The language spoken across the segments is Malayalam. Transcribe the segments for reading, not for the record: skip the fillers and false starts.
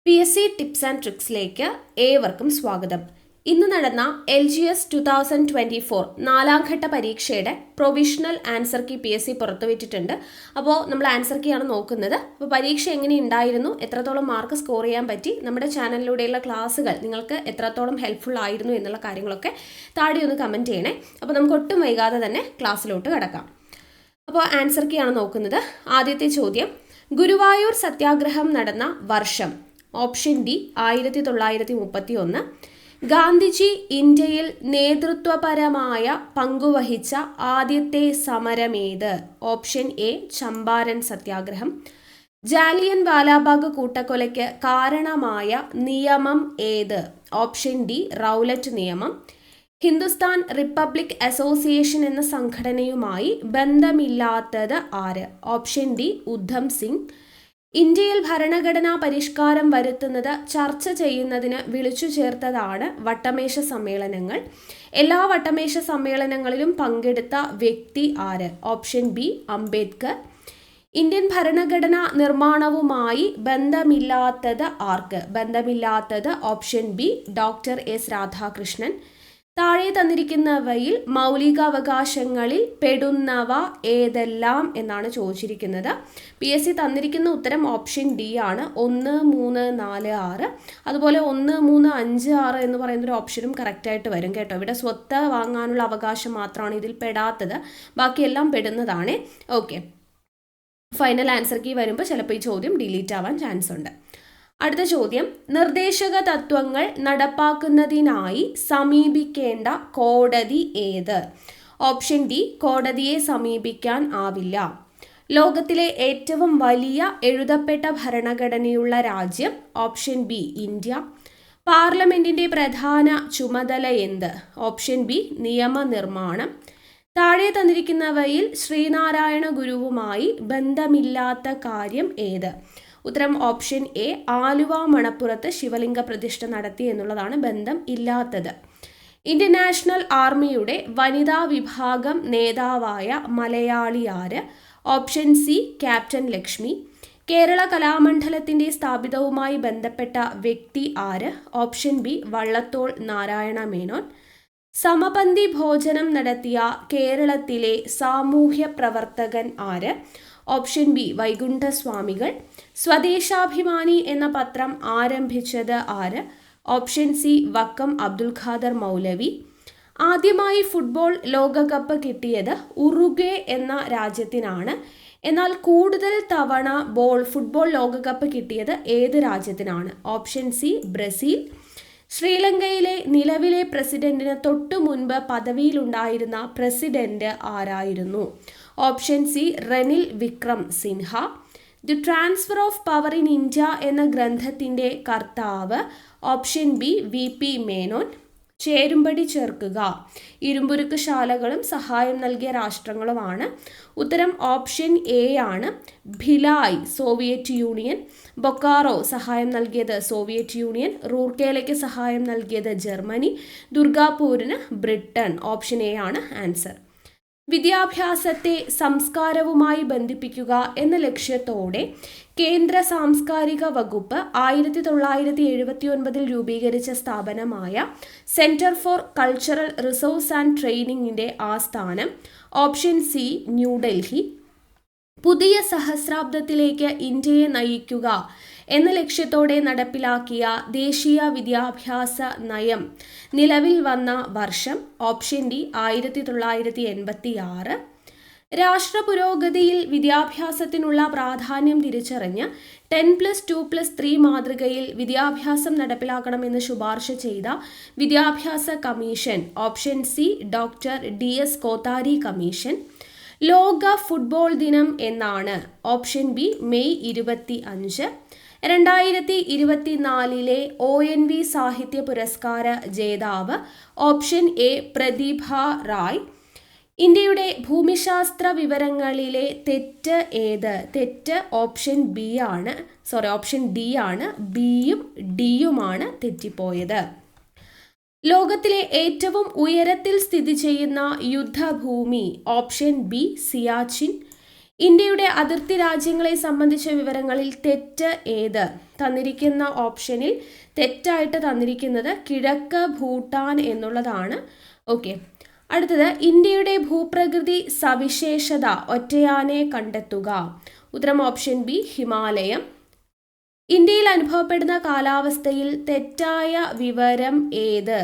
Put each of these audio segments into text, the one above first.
PSC ടിപ്സ് ആൻഡ് ട്രിക്സിലേക്ക് ഏവർക്കും സ്വാഗതം. ഇന്ന് നടന്ന LGS 2024 നാലാം ഘട്ട പരീക്ഷയുടെ പ്രൊവിഷണൽ ആൻസർ കീ PSC പുറത്തുവിട്ടിട്ടുണ്ട്. അപ്പോൾ നമ്മൾ ആൻസർ കീ ആണ് നോക്കുന്നത്. അപ്പോൾ പരീക്ഷ എങ്ങനെ ഉണ്ടായിരുന്നു, എത്രത്തോളം മാർക്ക് സ്കോർ ചെയ്യാൻ പറ്റി, നമ്മുടെ ചാനലിലൂടെയുള്ള ക്ലാസ്സുകൾ നിങ്ങൾക്ക് എത്രത്തോളം ഹെൽപ്ഫുൾ ആയിരുന്നു എന്നുള്ള കാര്യങ്ങളൊക്കെ താഴെ ഒന്ന് കമൻറ്റ് ചെയ്യണേ. അപ്പോൾ നമുക്ക് ഒട്ടും വൈകാതെ തന്നെ ക്ലാസ്സിലോട്ട് കിടക്കാം. അപ്പോൾ ആൻസർ കീ ആണ് നോക്കുന്നത്. ആദ്യത്തെ ചോദ്യം, ഗുരുവായൂർ സത്യാഗ്രഹം നടന്ന വർഷം. Option D 1931. ഗാന്ധിജി ഇന്ത്യയിൽ നേതൃത്വപരമായ പങ്കുവഹിച്ച ആദ്യത്തെ സമരമേത്? ഓപ്ഷൻ എ ചമ്പാരൻ സത്യാഗ്രഹം. ജാലിയൻ വാലാബാഗ് കൂട്ടക്കൊലയ്ക്ക് കാരണമായ നിയമം ഏത്? ഓപ്ഷൻ ഡി റൗലറ്റ് നിയമം. ഹിന്ദുസ്ഥാൻ റിപ്പബ്ലിക് അസോസിയേഷൻ എന്ന സംഘടനയുമായി ബന്ധമില്ലാത്തത് ആര്? Option D Udham Singh. ഇന്ത്യയിൽ ഭരണഘടനാ പരിഷ്കാരം വരുത്തുന്നത് ചർച്ച ചെയ്യുന്നതിന് വിളിച്ചു ചേർത്തതാണ് വട്ടമേശ സമ്മേളനങ്ങൾ. എല്ലാ വട്ടമേശ സമ്മേളനങ്ങളിലും പങ്കെടുത്ത വ്യക്തി ആര്? Option B Ambedkar. ഇന്ത്യൻ ഭരണഘടനാ നിർമ്മാണവുമായി ബന്ധമില്ലാത്തത് ആർക്ക്? ബന്ധമില്ലാത്തത് option B doctor S Radhakrishnan. താഴെ തന്നിരിക്കുന്നവയിൽ മൗലികാവകാശങ്ങളിൽ പെടുന്നവ ഏതെല്ലാം എന്നാണ് ചോദിച്ചിരിക്കുന്നത്. PSC തന്നിരിക്കുന്ന ഉത്തരം ഓപ്ഷൻ ഡി ആണ്. 1, 3, 4, 6. അതുപോലെ 1, 3, 5, 6 എന്ന് പറയുന്നൊരു ഓപ്ഷനും കറക്റ്റായിട്ട് വരും കേട്ടോ. ഇവിടെ സ്വത്ത് വാങ്ങാനുള്ള അവകാശം മാത്രമാണ് ഇതിൽ പെടാത്തത്, ബാക്കിയെല്ലാം പെടുന്നതാണ്. ഓക്കെ, ഫൈനൽ ആൻസർ കീ വരുമ്പോൾ ചിലപ്പോൾ ഈ ചോദ്യം ഡിലീറ്റ് ആവാൻ ചാൻസ് ഉണ്ട്. അടുത്ത ചോദ്യം, നിർദ്ദേശക തത്വങ്ങൾ നടപ്പാക്കുന്നതിനായി സമീപിക്കേണ്ട കോടതി ഏത്? ഓപ്ഷൻ ഡി കോടതിയെ സമീപിക്കാൻ ആവില്ല. ലോകത്തിലെ ഏറ്റവും വലിയ എഴുതപ്പെട്ട ഭരണഘടനയുള്ള രാജ്യം? Option B India. പാർലമെന്റിന്റെ പ്രധാന ചുമതല എന്ത്? ഓപ്ഷൻ ബി നിയമനിർമ്മാണം. താഴെ തന്നിരിക്കുന്നവയിൽ ശ്രീനാരായണ ഗുരുവുമായി ബന്ധമില്ലാത്ത കാര്യം ഏത്? ഉത്തരം ഓപ്ഷൻ എ ആലുവ മണപ്പുറത്ത് ശിവലിംഗ പ്രതിഷ്ഠ നടത്തി എന്നുള്ളതാണ് ബന്ധം ഇല്ലാത്തത്. ഇന്ത്യൻ നാഷണൽ ആർമിയുടെ വനിതാ വിഭാഗം നേതാവായ മലയാളി ആര്? Option C captain Lakshmi. Kerala കലാമണ്ഡലത്തിന്റെ സ്ഥാപിതവുമായി ബന്ധപ്പെട്ട വ്യക്തി ആര്? Option B Vallathol Narayana Menon. സമപന്തി ഭോജനം നടത്തിയ കേരളത്തിലെ സാമൂഹ്യ പ്രവർത്തകൻ ആര്? Option B വൈകുണ്ഠസ്വാമികൾ. സ്വദേശാഭിമാനി എന്ന പത്രം ആരംഭിച്ചത് ആര്? ഓപ്ഷൻ സി വക്കം അബ്ദുൽ ഖാദർ മൗലവി. ആദ്യമായി ഫുട്ബോൾ ലോകകപ്പ് കിട്ടിയത് ഉറുഗ്വേ എന്ന രാജ്യത്തിനാണ്. എന്നാൽ കൂടുതൽ തവണ ഫുട്ബോൾ ലോകകപ്പ് കിട്ടിയത് ഏത് രാജ്യത്തിനാണ്? Option C Brazil. ശ്രീലങ്കയിലെ നിലവിലെ പ്രസിഡന്റിന് തൊട്ടു മുൻപ് പദവിയിലുണ്ടായിരുന്ന പ്രസിഡന്റ് ആരായിരുന്നു? Option C Ranil Vikram Sinha. The transfer of power in India എന്ന ഗ്രന്ഥത്തിന്റെ കർത്താവ്? Option B VP Menon. ചേരുംപടി ചേർക്കുക. ഇരുമ്പുരുക്ക് ശാലകളും സഹായം നൽകിയ രാഷ്ട്രങ്ങളുമാണ്. ഉത്തരം ഓപ്ഷൻ എ ആണ്. Bhilai Soviet union. ബൊക്കാറോ സഹായം നൽകിയത് സോവിയറ്റ് യൂണിയൻ. റൂർക്കേലയ്ക്ക് സഹായം നൽകിയത് ജർമ്മനി. ദുർഗാപൂരിന് ബ്രിട്ടൻ. ഓപ്ഷൻ എ ആണ് ആൻസർ. വിദ്യാഭ്യാസത്തെ സംസ്കാരവുമായി ബന്ധിപ്പിക്കുക എന്ന ലക്ഷ്യത്തോടെ കേന്ദ്ര സാംസ്കാരിക വകുപ്പ് 1979 രൂപീകരിച്ച സ്ഥാപനമായ centre for cultural resource and ട്രെയിനിങ്ങിന്റെ ആസ്ഥാനം? Option C New Delhi. പുതിയ സഹസ്രാബ്ദത്തിലേക്ക് ഇന്ത്യയെ നയിക്കുക എന്ന ലക്ഷ്യത്തോടെ നടപ്പിലാക്കിയ ദേശീയ വിദ്യാഭ്യാസ നയം നിലവിൽ വന്ന വർഷം? Option D 1986. രാഷ്ട്ര പുരോഗതിയിൽ വിദ്യാഭ്യാസത്തിനുള്ള പ്രാധാന്യം തിരിച്ചറിഞ്ഞ് 10+2+3 മാതൃകയിൽ വിദ്യാഭ്യാസം നടപ്പിലാക്കണമെന്ന് ശുപാർശ ചെയ്ത വിദ്യാഭ്യാസ commission? Option C doctor DS Kothari commission. ലോക ഫുട്ബോൾ ദിനം എന്നാണ്? Option B May 25. 2024 ONV സാഹിത്യ പുരസ്കാര ജേതാവ്? ഓപ്ഷൻ എ പ്രതിഭ റായ്. ഇന്ത്യയുടെ ഭൂമിശാസ്ത്ര വിവരങ്ങളിലെ തെറ്റ് ഏത്? തെറ്റ് ഓപ്ഷൻ ബി ആണ്. ഓപ്ഷൻ ഡി ആണ്. ബിയും ഡിയുമാണ് തെറ്റിപ്പോയത്. ലോകത്തിലെ ഏറ്റവും ഉയരത്തിൽ സ്ഥിതി ചെയ്യുന്ന യുദ്ധഭൂമി? Option B Siachen. ഇന്ത്യയുടെ അതിർത്തി രാജ്യങ്ങളെ സംബന്ധിച്ച വിവരങ്ങളിൽ തെറ്റ് ഏത്? തന്നിരിക്കുന്ന ഓപ്ഷനിൽ തെറ്റായിട്ട് തന്നിരിക്കുന്നത് കിഴക്ക് ഭൂട്ടാൻ എന്നുള്ളതാണ്. ഓക്കെ, അടുത്തത് ഇന്ത്യയുടെ ഭൂപ്രകൃതി സവിശേഷത ഒറ്റയാനെ കണ്ടെത്തുക. ഉത്തരം ഓപ്ഷൻ ബി ഹിമാലയം. ഇന്ത്യയിൽ അനുഭവപ്പെടുന്ന കാലാവസ്ഥയിൽ തെറ്റായ വിവരം ഏത്?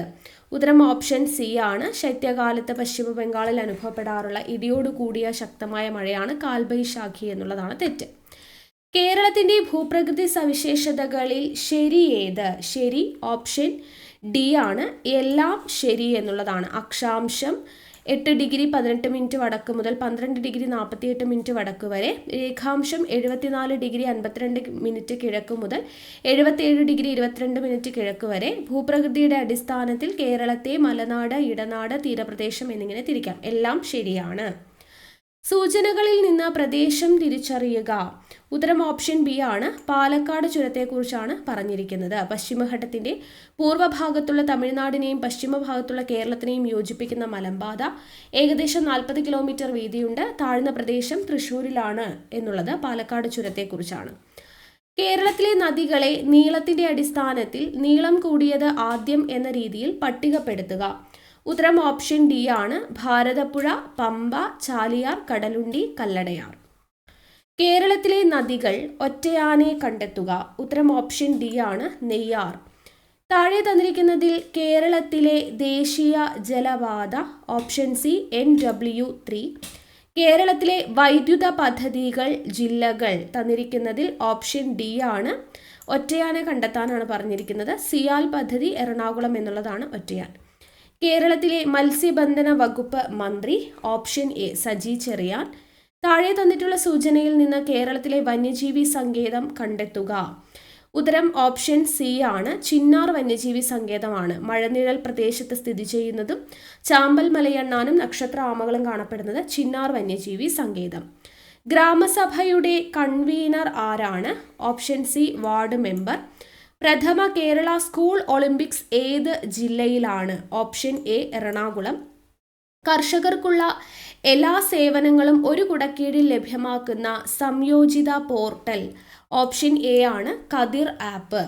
ഉത്തരം ഓപ്ഷൻ സി ആണ്. ശൈത്യകാലത്ത് പശ്ചിമ ബംഗാളിൽ അനുഭവപ്പെടാറുള്ള ഇടിയോട് കൂടിയ ശക്തമായ മഴയാണ് കാൽബൈശാഖി എന്നുള്ളതാണ് തെറ്റ്. കേരളത്തിന്റെ ഭൂപ്രകൃതി സവിശേഷതകളിൽ ശരി ഏത്? ശരി ഓപ്ഷൻ ഡി ആണ്. എല്ലാം ശരി എന്നുള്ളതാണ്. അക്ഷാംശം 8 ഡിഗ്രി 18 മിനിറ്റ് വടക്ക് മുതൽ 12 ഡിഗ്രി 48 മിനിറ്റ് വടക്ക് വരെ, രേഖാംശം 74 ഡിഗ്രി 52 മിനിറ്റ് കിഴക്ക് മുതൽ 77 ഡിഗ്രി 22 മിനിറ്റ് കിഴക്ക് വരെ. ഭൂപ്രകൃതിയുടെ അടിസ്ഥാനത്തിൽ കേരളത്തെ മലനാട്, ഇടനാട്, തീരപ്രദേശം എന്നിങ്ങനെ തിരിക്കാം. എല്ലാം ശരിയാണ്. സൂചനകളിൽ നിന്ന് പ്രദേശം തിരിച്ചറിയുക. ഉത്തരം ഓപ്ഷൻ ബി ആണ്. പാലക്കാട് ചുരത്തെക്കുറിച്ചാണ് പറഞ്ഞിരിക്കുന്നത്. പശ്ചിമഘട്ടത്തിന്റെ പൂർവ്വഭാഗത്തുള്ള തമിഴ്നാടിനെയും പശ്ചിമഭാഗത്തുള്ള കേരളത്തിനെയും യോജിപ്പിക്കുന്ന മലമ്പാത. ഏകദേശം 40 കിലോമീറ്റർ വീതിയുണ്ട്. താഴ്ന്ന പ്രദേശം തൃശ്ശൂരിലാണ് എന്നുള്ളത് പാലക്കാട് ചുരത്തെക്കുറിച്ചാണ്. കേരളത്തിലെ നദികളെ നീളത്തിന്റെ അടിസ്ഥാനത്തിൽ നീളം കൂടിയത് ആദ്യം എന്ന രീതിയിൽ പട്ടികപ്പെടുത്തുക. ഉത്തരം ഓപ്ഷൻ ഡി ആണ്. ഭാരതപ്പുഴ, പമ്പ, ചാലിയാർ, കടലുണ്ടി, കല്ലടയാർ. കേരളത്തിലെ നദികൾ ഒറ്റയാനെ കണ്ടെത്തുക. ഉത്തരം ഓപ്ഷൻ ഡി ആണ്. നെയ്യാർ. താഴെ തന്നിരിക്കുന്നതിൽ കേരളത്തിലെ ദേശീയ ജലപാത. Option C NW3. കേരളത്തിലെ വൈദ്യുത പദ്ധതികൾ, ജില്ലകൾ തന്നിരിക്കുന്നതിൽ ഓപ്ഷൻ ഡി ആണ്. ഒറ്റയാനെ കണ്ടെത്താനാണ് പറഞ്ഞിരിക്കുന്നത്. സിയാൽ പദ്ധതി എറണാകുളം എന്നുള്ളതാണ് ഒറ്റയാൻ. കേരളത്തിലെ മത്സ്യബന്ധന വകുപ്പ് മന്ത്രി. Option A Saji Cherian. താഴെ തന്നിട്ടുള്ള സൂചനയിൽ നിന്ന് കേരളത്തിലെ വന്യജീവി സങ്കേതം കണ്ടെത്തുക. ഉത്തരം ഓപ്ഷൻ സി ആണ്. ചിന്നാർ വന്യജീവി സങ്കേതമാണ്. മഴനിഴൽ പ്രദേശത്ത് സ്ഥിതി ചെയ്യുന്നതും ചാമ്പൽ മലയണ്ണാനും നക്ഷത്ര ആമകളും കാണപ്പെടുന്നത് ചിന്നാർ വന്യജീവി സങ്കേതം. ഗ്രാമസഭയുടെ കൺവീനർ ആരാണ്? Option C ward member. പ്രഥമ കേരള സ്കൂൾ ഒളിമ്പിക്സ് ഏത് ജില്ലയിലാണ്? Option A Ernakulam. കർഷകർക്കുള്ള എല്ലാ സേവനങ്ങളും ഒരു കുടക്കീഴിൽ ലഭ്യമാക്കുന്ന സംയോജിത പോർട്ടൽ. ഓപ്ഷൻ എ ആണ്. കതിർ ആപ്പ്.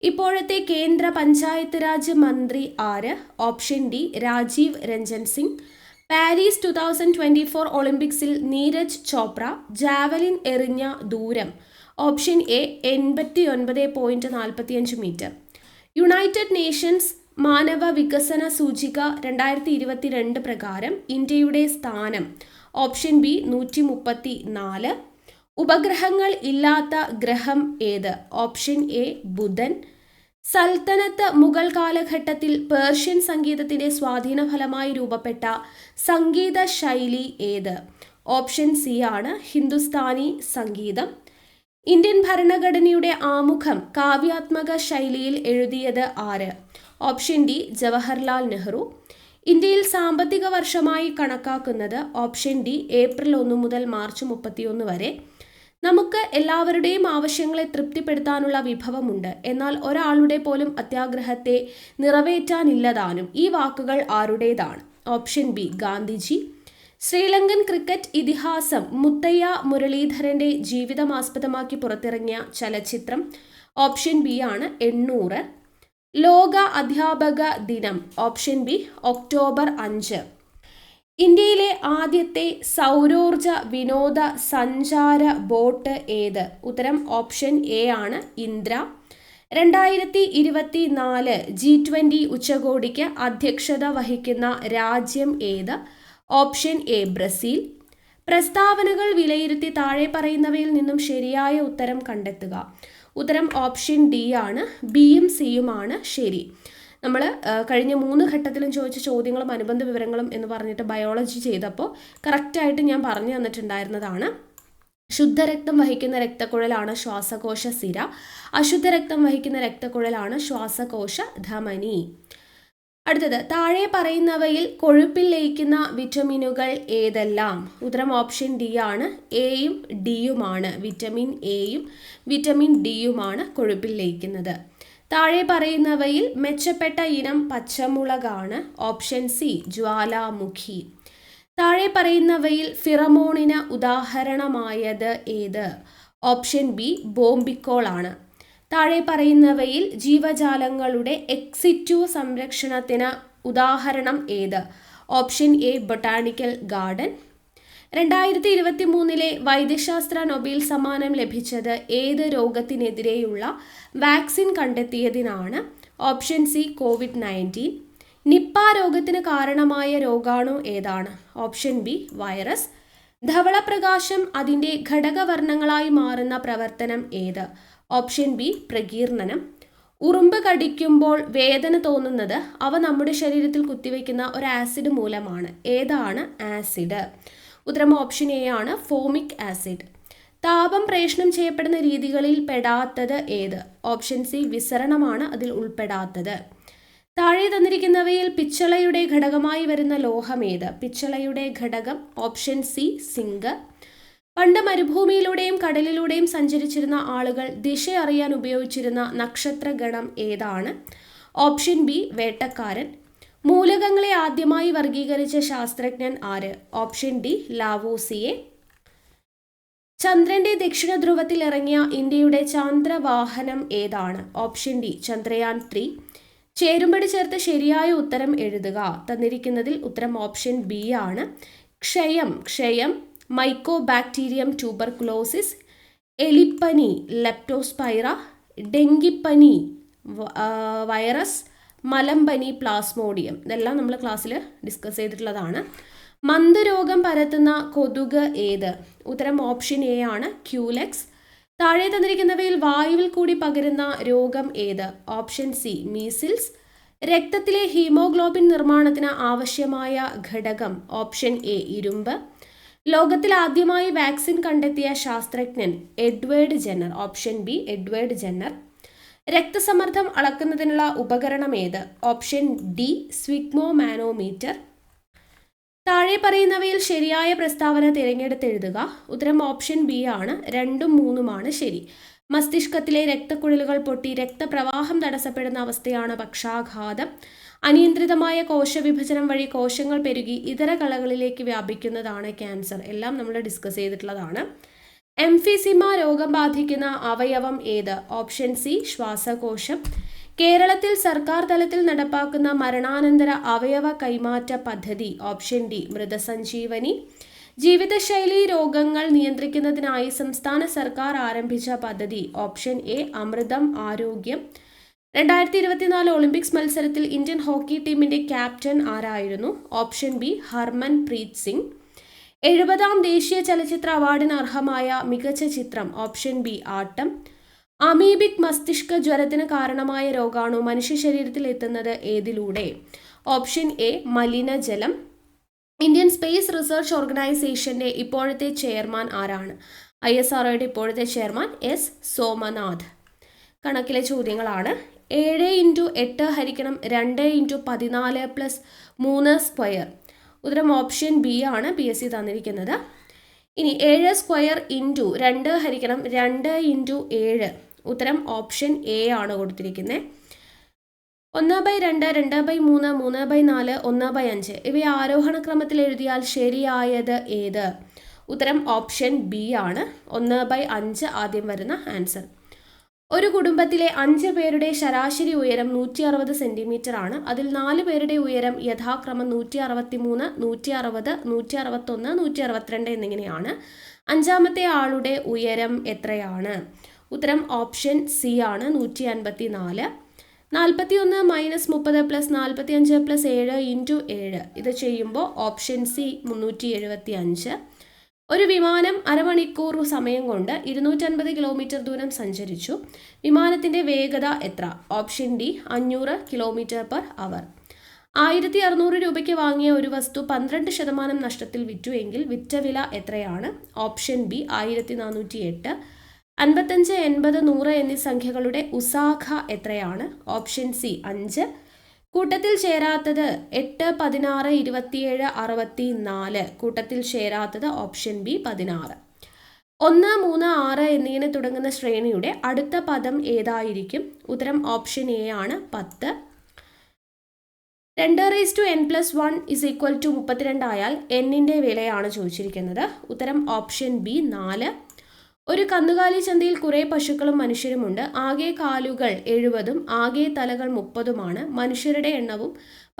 ഇപ്പോഴത്തെ കേന്ദ്ര പഞ്ചായത്ത് രാജ് മന്ത്രി ആര്? Option D Rajiv Ranjan Singh. Paris 2024 ഒളിമ്പിക്സിൽ നീരജ് ചോപ്ര ജാവലിൻ എറിഞ്ഞ ദൂരം. Option A 89.45 metre. United Nations മാനവ വികസന സൂചിക 2022 പ്രകാരം ഇന്ത്യയുടെ സ്ഥാനം. Option B 134. ഉപഗ്രഹങ്ങൾ ഇല്ലാത്ത ഗ്രഹം ഏത്? ഓപ്ഷൻ എ ബുധൻ. സൽത്തനത്ത് മുഗൾ കാലഘട്ടത്തിൽ പേർഷ്യൻ സംഗീതത്തിന്റെ സ്വാധീന ഫലമായി രൂപപ്പെട്ട സംഗീത ശൈലി ഏത്? ഓപ്ഷൻ സി ആണ്. ഹിന്ദുസ്ഥാനി സംഗീതം. ഇന്ത്യൻ ഭരണഘടനയുടെ ആമുഖം കാവ്യാത്മക ശൈലിയിൽ എഴുതിയത് ആര്? Option D Jawaharlal Nehru. ഇന്ത്യയിൽ സാമ്പത്തിക വർഷമായി കണക്കാക്കുന്നത്. ഓപ്ഷൻ ഡി ഏപ്രിൽ 1 മുതൽ മാർച്ച് 31 വരെ. നമുക്ക് എല്ലാവരുടെയും ആവശ്യങ്ങളെ തൃപ്തിപ്പെടുത്താനുള്ള വിഭവമുണ്ട്, എന്നാൽ ഒരാളുടെ പോലും അത്യാഗ്രഹത്തെ നിറവേറ്റാനില്ലതാനും. ഈ വാക്കുകൾ ആരുടേതാണ്? Option B Gandhiji. Sri Lankan cricket ഇതിഹാസം മുത്തയ്യ മുരളീധരന്റെ ജീവിതം ആസ്പദമാക്കി പുറത്തിറങ്ങിയ ചലച്ചിത്രം. ഓപ്ഷൻ ബി ആണ് 800. ലോക അധ്യാപക ദിനം. Option B October 5. ഇന്ത്യയിലെ ആദ്യത്തെ സൗരോർജ വിനോദ സഞ്ചാര ബോട്ട് ഏത്? ഉത്തരം ഓപ്ഷൻ എ ആണ്. ഇന്ദ്ര. 2024 G20 ഉച്ചകോടിക്ക് അധ്യക്ഷത വഹിക്കുന്ന രാജ്യം ഏത്? Option A Brazil. പ്രസ്താവനകൾ വിലയിരുത്തി താഴെ പറയുന്നവയിൽ നിന്നും ശരിയായ ഉത്തരം കണ്ടെത്തുക. ഉത്തരം ഓപ്ഷൻ ഡി ആണ്. ബിയും സിയുമാണ് ശരി. നമ്മൾ കഴിഞ്ഞ 3 ഘട്ടത്തിലും ചോദിച്ച ചോദ്യങ്ങളും അനുബന്ധ വിവരങ്ങളും എന്ന് പറഞ്ഞിട്ട് ബയോളജി ചെയ്തപ്പോൾ കറക്റ്റായിട്ട് ഞാൻ പറഞ്ഞു തന്നിട്ടുണ്ടായിരുന്നതാണ്. ശുദ്ധരക്തം വഹിക്കുന്ന രക്തക്കുഴലാണ് ശ്വാസകോശ സിര. അശുദ്ധരക്തം വഹിക്കുന്ന രക്തക്കുഴലാണ് ശ്വാസകോശ ധമനി. അടുത്തത്, താഴെ പറയുന്നവയിൽ കൊഴുപ്പിൽ ലയിക്കുന്ന വിറ്റമിനുകൾ ഏതെല്ലാം? ഉത്തരം ഓപ്ഷൻ ഡി ആണ്. എയും ഡിയുമാണ്. വിറ്റമിൻ എയും വിറ്റമിൻ ഡിയുമാണ് കൊഴുപ്പിൽ ലയിക്കുന്നത്. താഴെ പറയുന്നവയിൽ മെച്ചപ്പെട്ട ഇനം പച്ചമുളകാണ്. Option C Jwalamukhi. താഴെ പറയുന്നവയിൽ ഫിറമോണിന് ഉദാഹരണമായത് ഏത്? ഓപ്ഷൻ ബി ബോംബിക്കോൾ ആണ്. താഴെ പറയുന്നവയിൽ ജീവജാലങ്ങളുടെ എക്സിറ്റു സംരക്ഷണത്തിന് ഉദാഹരണം ഏത്? Option A botanical garden. 2023 വൈദ്യശാസ്ത്ര നൊബേൽ സമ്മാനം ലഭിച്ചത് ഏത് രോഗത്തിനെതിരെയുള്ള വാക്സിൻ കണ്ടെത്തിയതിനാണ്? Option C COVID-19. നിപ്പ രോഗത്തിന് കാരണമായ രോഗാണു ഏതാണ്? Option B virus. ധവളപ്രകാശം അതിൻ്റെ ഘടകവർണ്ണങ്ങളായി മാറുന്ന പ്രവർത്തനം ഏത്? ഓപ്ഷൻ ബി പ്രകീർണനം. ഉറുമ്പ് കടിക്കുമ്പോൾ വേദന തോന്നുന്നത് അവ നമ്മുടെ ശരീരത്തിൽ കുത്തിവെക്കുന്ന ഒരു ആസിഡ് മൂലമാണ്. ഏതാണ് ആസിഡ്? ഉത്തരം ഓപ്ഷൻ എ ആണ്, ഫോമിക് ആസിഡ്. താപം പ്രേഷണം ചെയ്യപ്പെടുന്ന രീതികളിൽ പെടാത്തത് ഏത്? ഓപ്ഷൻ സി വിസരണമാണ് അതിൽ ഉൾപ്പെടാത്തത്. താഴെ തന്നിരിക്കുന്നവയിൽ പിച്ചളയുടെ ഘടകമായി വരുന്ന ലോഹം ഏത്? പിച്ചളയുടെ ഘടകം ഓപ്ഷൻ സി സിങ്ക്. പണ്ട് മരുഭൂമിയിലൂടെയും കടലിലൂടെയും സഞ്ചരിച്ചിരുന്ന ആളുകൾ ദിശ അറിയാൻ ഉപയോഗിച്ചിരുന്ന നക്ഷത്രഗണം ഏതാണ്? Option B വേട്ടക്കാരൻ. മൂലകങ്ങളെ ആദ്യമായി വർഗീകരിച്ച ശാസ്ത്രജ്ഞൻ ആര്? Option D Lavoisier. ചന്ദ്രന്റെ ദക്ഷിണ ധ്രുവത്തിൽ ഇറങ്ങിയ ഇന്ത്യയുടെ ചാന്ദ്രവാഹനം ഏതാണ്? Option D Chandrayaan 3. ചേരുംപടി ചേർത്ത് ശരിയായ ഉത്തരം എഴുതുക. തന്നിരിക്കുന്നതിൽ ഉത്തരം ഓപ്ഷൻ ബി ആണ്. ക്ഷയം മൈക്കോബാക്ടീരിയം ട്യൂബർകുലോസിസ്, എലിപ്പനി ലെപ്റ്റോസ്പൈറ, ഡെങ്കിപ്പനി വൈറസ്, മലമ്പനി പ്ലാസ്മോഡിയം. ഇതെല്ലാം നമ്മൾ ക്ലാസ്സിൽ ഡിസ്കസ് ചെയ്തിട്ടുള്ളതാണ്. മന്ദരോഗം പരത്തുന്ന കൊതുക് ഏത്? ഉത്തരം ഓപ്ഷൻ എ ആണ്, ക്യൂലെക്സ്. താഴെ തന്നിരിക്കുന്നവയിൽ വായുവിൽ കൂടി പകരുന്ന രോഗം ഏത്? Option C measles. രക്തത്തിലെ ഹീമോഗ്ലോബിൻ നിർമ്മാണത്തിന് ആവശ്യമായ ഘടകം? ഓപ്ഷൻ എ ഇരുമ്പ്. ലോകത്തിൽ ആദ്യമായി വാക്സിൻ കണ്ടെത്തിയ ശാസ്ത്രജ്ഞൻ? Edward Jenner. Option B Edward Jenner. രക്തസമ്മർദ്ദം അളക്കുന്നതിനുള്ള ഉപകരണം ഏത്? Option D sphygmomanometer. താഴെ പറയുന്നവയിൽ ശരിയായ പ്രസ്താവന തിരഞ്ഞെടുത്തെഴുതുക. ഉത്തരം ഓപ്ഷൻ ബി ആണ്, 2ഉം 3ഉമാണ് ശരി. മസ്തിഷ്കത്തിലെ രക്തക്കുഴലുകൾ പൊട്ടി രക്തപ്രവാഹം തടസ്സപ്പെടുന്ന അവസ്ഥയാണ് പക്ഷാഘാതം. അനിയന്ത്രിതമായ കോശവിഭജനം വഴി കോശങ്ങൾ പെരുകി ഇതര കളകളിലേക്ക് വ്യാപിക്കുന്നതാണ് ക്യാൻസർ. എല്ലാം നമ്മൾ ഡിസ്കസ് ചെയ്തിട്ടുള്ളതാണ്. എംഫിസിമ രോഗം ബാധിക്കുന്ന അവയവം ഏത്? ഓപ്ഷൻ സി ശ്വാസകോശം. കേരളത്തിൽ സർക്കാർ തലത്തിൽ നടപ്പാക്കുന്ന മരണാനന്തര അവയവ കൈമാറ്റ പദ്ധതി? ഓപ്ഷൻ ഡി മൃതസഞ്ജീവനി. ജീവിതശൈലി രോഗങ്ങൾ നിയന്ത്രിക്കുന്നതിനായി സംസ്ഥാന സർക്കാർ ആരംഭിച്ച പദ്ധതി? ഓപ്ഷൻ എ അമൃതം ആരോഗ്യം. 2024 ഒളിമ്പിക്സ് മത്സരത്തിൽ ഇന്ത്യൻ ഹോക്കി ടീമിന്റെ ക്യാപ്റ്റൻ ആരായിരുന്നു? Option B Harman Preet Singh. 70ാം ദേശീയ ചലച്ചിത്ര അവാർഡിന് അർഹമായ മികച്ച ചിത്രം? ഓപ്ഷൻ ബി ആട്ടം. അമീബിക് മസ്തിഷ്ക ജ്വരത്തിന് കാരണമായ രോഗാണു മനുഷ്യ ശരീരത്തിൽ എത്തുന്നത് ഏതിലൂടെ? ഓപ്ഷൻ എ മലിനജലം. ഇന്ത്യൻ സ്പേസ് റിസർച്ച് ഓർഗനൈസേഷന്റെ ഇപ്പോഴത്തെ ചെയർമാൻ ആരാണ്? ISROയുടെ ഇപ്പോഴത്തെ ചെയർമാൻ എസ് സോമനാഥ്. കണക്കിലെ ചോദ്യങ്ങളാണ്. 7 × 8 ഹരിക്കണം 2 × 14 + 3 സ്ക്വയർ. ഉത്തരം ഓപ്ഷൻ ബി ആണ്, PSC തന്നിരിക്കുന്നത്. ഇനി 7 സ്ക്വയർ ഇൻറ്റു 2 ഹരിക്കണം 2 × 7. ഉത്തരം ഓപ്ഷൻ എ ആണ് കൊടുത്തിരിക്കുന്നത്. 1/2, 2/3, 3/4, 1/5 ഇവയെ ആരോഹണ ക്രമത്തിൽ എഴുതിയാൽ ശരിയായത് ഏത്? ഉത്തരം ഓപ്ഷൻ ബി ആണ്, 1/5 ആദ്യം വരുന്ന ആൻസർ. ഒരു കുടുംബത്തിലെ 5 പേരുടെ ശരാശരി ഉയരം 160 സെൻറ്റിമീറ്റർ ആണ്. അതിൽ 4 പേരുടെ ഉയരം യഥാക്രമം 163, 160, 161, 162 എന്നിങ്ങനെയാണ്. 5ാമത്തെ ആളുടെ ഉയരം എത്രയാണ്? ഉത്തരം ഓപ്ഷൻ സി ആണ്, 154. 41 - 30 + 45 + 7 × 7 ഇത് ചെയ്യുമ്പോൾ ഓപ്ഷൻ സി 375. ഒരു വിമാനം അരമണിക്കൂർ സമയം കൊണ്ട് 250 കിലോമീറ്റർ ദൂരം സഞ്ചരിച്ചു. വിമാനത്തിന്റെ വേഗത എത്ര? Option D 500 km/h. 1600 രൂപയ്ക്ക് വാങ്ങിയ ഒരു വസ്തു 12% നഷ്ടത്തിൽ വിറ്റു എങ്കിൽ വിറ്റ വില എത്രയാണ്? Option B 1408. 55, 80, 100 എന്നീ സംഖ്യകളുടെ ഉസാഖ എത്രയാണ്? Option C 5. കൂട്ടത്തിൽ ചേരാത്തത് 8, 16, 27, 64. കൂട്ടത്തിൽ ചേരാത്തത് ഓപ്ഷൻ ബി 16. 1, 3, 6 എന്നിങ്ങനെ തുടങ്ങുന്ന ശ്രേണിയുടെ അടുത്ത പദം ഏതായിരിക്കും? ഉത്തരം ഓപ്ഷൻ എ ആണ്, 10. 2n+1 = 32 ആയാൽ എന്നിൻ്റെ വിലയാണ് ചോദിച്ചിരിക്കുന്നത്. ഉത്തരം ഓപ്ഷൻ ബി 4. ഒരു കന്നുകാലി ചന്തയിൽ കുറേ പശുക്കളും മനുഷ്യരുമുണ്ട്. ആകെ കാലുകൾ 70ഉം ആകെ തലകൾ 30ഉമാണ്. മനുഷ്യരുടെ എണ്ണവും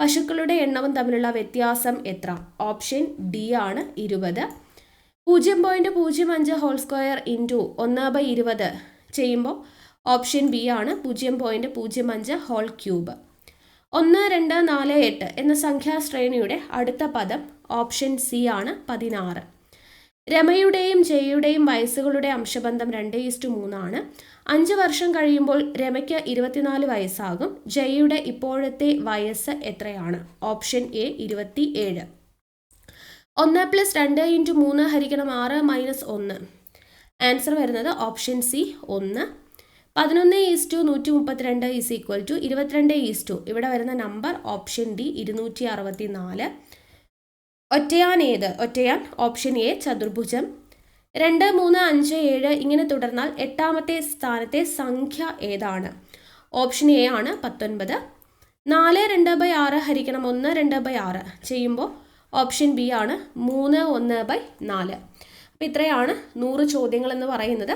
പശുക്കളുടെ എണ്ണവും തമ്മിലുള്ള വ്യത്യാസം എത്ര? ഓപ്ഷൻ ഡി ആണ് 20. 0.05 ഹോൾ സ്ക്വയർ ഇൻറ്റു 1/20 ചെയ്യുമ്പോൾ ഓപ്ഷൻ ബി ആണ് 0.05 ഹോൾ ക്യൂബ്. 1, 2, 4, 8 എന്ന സംഖ്യാശ്രേണിയുടെ അടുത്ത പദം ഓപ്ഷൻ സി ആണ് 16. രമയുടെയും ജയയുടെയും വയസ്സുകളുടെ അംശബന്ധം 2:3 ആണ്. 5 വർഷം കഴിയുമ്പോൾ രമയ്ക്ക് 24 വയസ്സാകും. ജയയുടെ ഇപ്പോഴത്തെ വയസ്സ് എത്രയാണ്? Option A 27. 1 + 2 × 3 = 6 - 1. ആൻസർ വരുന്നത് ഓപ്ഷൻ സി 1. 11:132 = 22:, ഇവിടെ വരുന്ന നമ്പർ ഓപ്ഷൻ ഡി 264. ഒറ്റയാൻ ഏത്? ഒറ്റയാൻ ഓപ്ഷൻ എ ചതുർഭുജം. 2, 3, 5, 7 ഇങ്ങനെ തുടർന്നാൽ 8ാമത്തെ സ്ഥാനത്തെ സംഖ്യ ഏതാണ്? ഓപ്ഷൻ എ ആണ് 19. 4, 2/6 = 1, 2/6 ചെയ്യുമ്പോൾ ഓപ്ഷൻ ബി ആണ് 3, 1/4. അപ്പോൾ ഇത്രയാണ് 100 ചോദ്യങ്ങൾ എന്ന് പറയുന്നത്.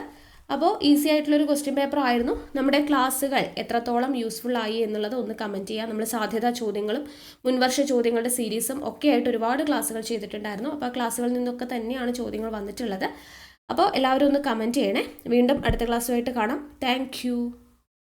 അപ്പോൾ ഈസി ആയിട്ടുള്ളൊരു ക്വസ്റ്റ്യൻ പേപ്പർ ആയിരുന്നു. നമ്മുടെ ക്ലാസ്സുകൾ എത്രത്തോളം യൂസ്ഫുൾ ആയി എന്നുള്ളത് ഒന്ന് കമൻറ്റ് ചെയ്യുക. നമ്മൾ സാധ്യതാ ചോദ്യങ്ങളും മുൻവർഷ ചോദ്യങ്ങളുടെ സീരീസും ഒക്കെ ആയിട്ട് ഒരുപാട് ക്ലാസ്സുകൾ ചെയ്തിട്ടുണ്ടായിരുന്നു. അപ്പോൾ ആ ക്ലാസ്സുകളിൽ നിന്നൊക്കെ തന്നെയാണ് ചോദ്യങ്ങൾ വന്നിട്ടുള്ളത്. അപ്പോൾ എല്ലാവരും ഒന്ന് കമൻറ്റ് ചെയ്യണേ. വീണ്ടും അടുത്ത ക്ലാസ്സുമായിട്ട് കാണാം. താങ്ക്